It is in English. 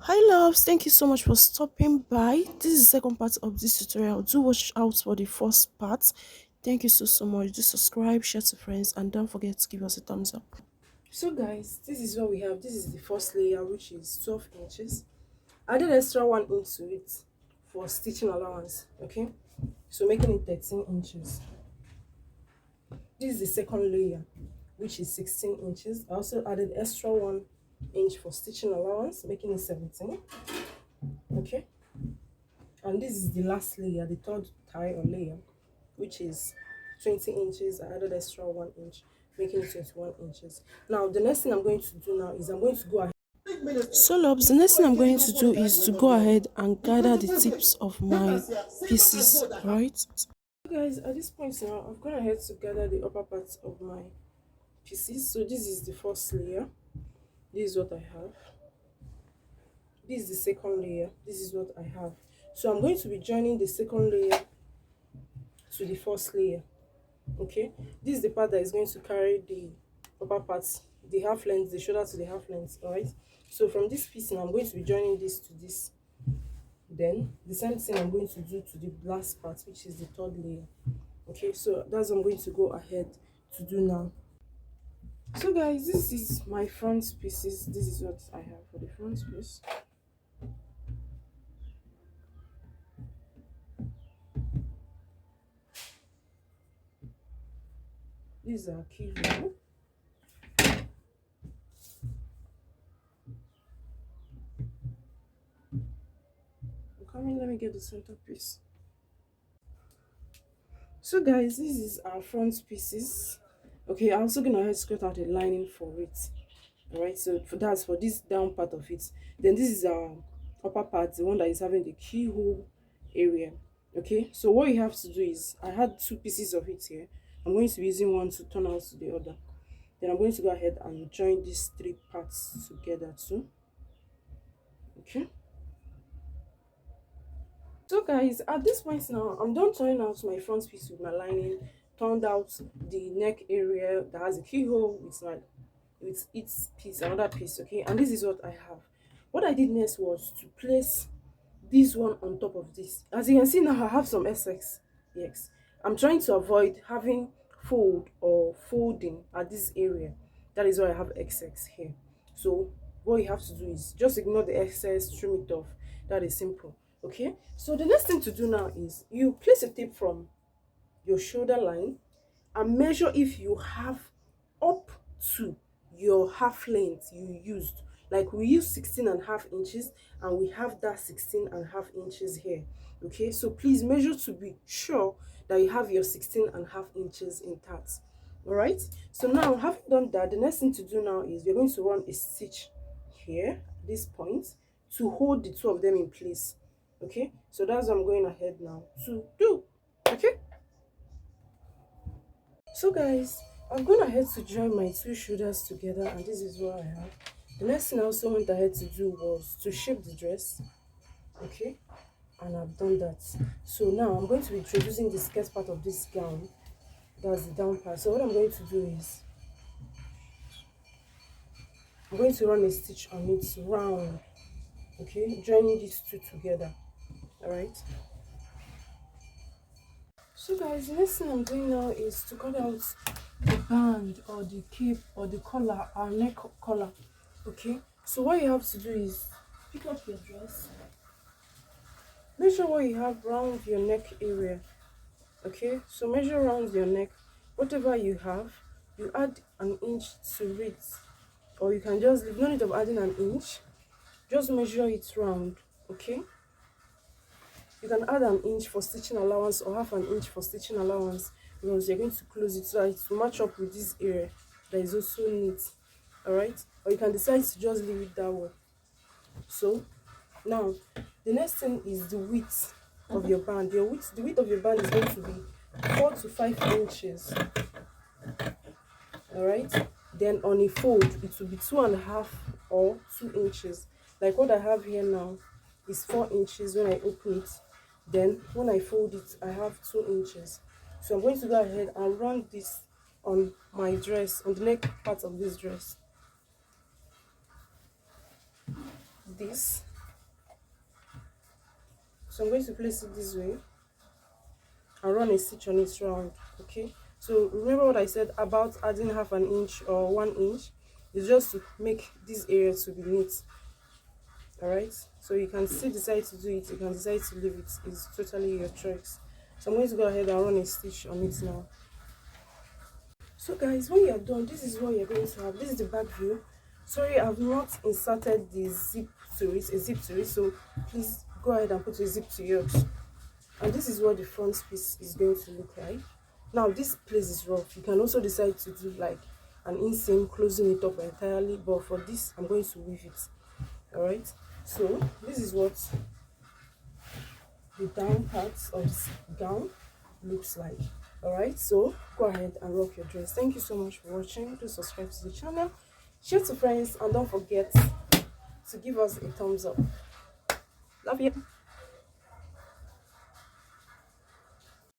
Hi loves, thank you so much for stopping by. This is the second part of this tutorial. Do watch out for the first part. Thank you so much. Do subscribe, share to friends, and don't forget to give us a thumbs up. So guys, this is what we have. This is the first layer, which is 12 inches. I did extra 1 inch to it for stitching allowance. Okay, so making it 13 inches. This is the second layer, which is 16 inches. I also added extra 1 inch for stitching allowance, making it 17. Okay, and this is the last layer, the third tie or layer, which is 20 inches. I added extra 1 inch, making it 21 inches. Now the next thing I'm going to do now is I'm going to go ahead. So loves, the next thing I'm going to do is to go ahead and gather the tips of my pieces, right? So guys, at this point now I've gone ahead to gather the upper parts of my pieces. So this is the first layer. This is what I have. This is the second layer. This is what I have. So I'm going to be joining the second layer to the first layer. Okay, this is the part that is going to carry the upper parts, the half length, the shoulder to the half length. All right, so from this piece now I'm going to be joining this to this. Then the same thing I'm going to do to the last part, which is the third layer. Okay, so that's what I'm going to go ahead to do now. So guys, this is my front pieces. This is what I have for the front piece. These are keyhole. Coming, let me get the center piece. So guys, this is our front pieces. Okay, I'm also gonna cut out a lining for it. All right, so for this down part of it. Then this is our upper part, the one that is having the keyhole area. Okay, so what you have to do is, I had two pieces of it here. I'm going to be using one to turn out to the other. Then I'm going to go ahead and join these three parts together too. Okay, so guys, at this point now I'm done turning out my front piece with my lining, turned out the neck area that has a keyhole with its piece, another piece. Okay, and this is what I have. What I did next was to place this one on top of this. As you can see now, I have some excess. Yes, I'm trying to avoid having fold or folding at this area. That is why I have excess here. So what you have to do is just ignore the excess, trim it off. That is simple. Okay, so the next thing to do now is you place a tape from your shoulder line and measure if you have up to your half length you used. Like we use 16.5 inches and we have that 16.5 inches here. Okay, so please measure to be sure that you have your 16.5 inches intact. All right, so now having done that, the next thing to do now is you're going to run a stitch here at this point to hold the two of them in place. Okay, so that's what I'm going ahead now to do. Okay, so guys, I'm going ahead to join my two shoulders together, and this is what I have. The next thing I also went ahead to do was to shape the dress. Okay, and I've done that. So now I'm going to be introducing the skirt part of this gown. That's the down part. So what I'm going to do is I'm going to run a stitch on it round. Okay, joining these two together. All right, so guys, the next thing I'm doing now is to cut out the band or the cape or the collar, our neck collar. Okay, so what you have to do is pick up your dress, measure what you have around your neck area. Okay, so measure around your neck, whatever you have, you add an inch to it, or you can just leave no need of adding an inch, just measure it round. Okay, you can add an inch for stitching allowance or half an inch for stitching allowance, because you're going to close it so that it will match up with this area that is also neat. All right, or you can decide to just leave it that way. So now the next thing is the width of your band. The width of your band is going to be 4 to 5 inches. All right, then on a fold it will be 2.5 or 2 inches. Like what I have here now is 4 inches when I open it, then when I fold it I have 2 inches. So I'm going to go ahead and run this on my dress, on the neck part of this dress. This So I'm going to place it this way and run a stitch on it round. Okay, so remember what I said about adding half an inch or 1 inch is just to make this area to be neat. All right, so you can still decide to do it, you can decide to leave it, it's totally your choice. So I'm going to go ahead and run a stitch on it now. So guys, when you're done, this is what you're going to have. This is the back view. Sorry, I've not inserted the zip to it, a zip to it, so please go ahead and put a zip to yours. And this is what the front piece is going to look like. Now this place is rough, you can also decide to do like an inseam closing it up entirely, but for this I'm going to weave it. All right, so this is what the down part of this gown looks like. All right, so go ahead and rock your dress. Thank you so much for watching. Do subscribe to the channel, share to friends, and don't forget to give us a thumbs up. Love you.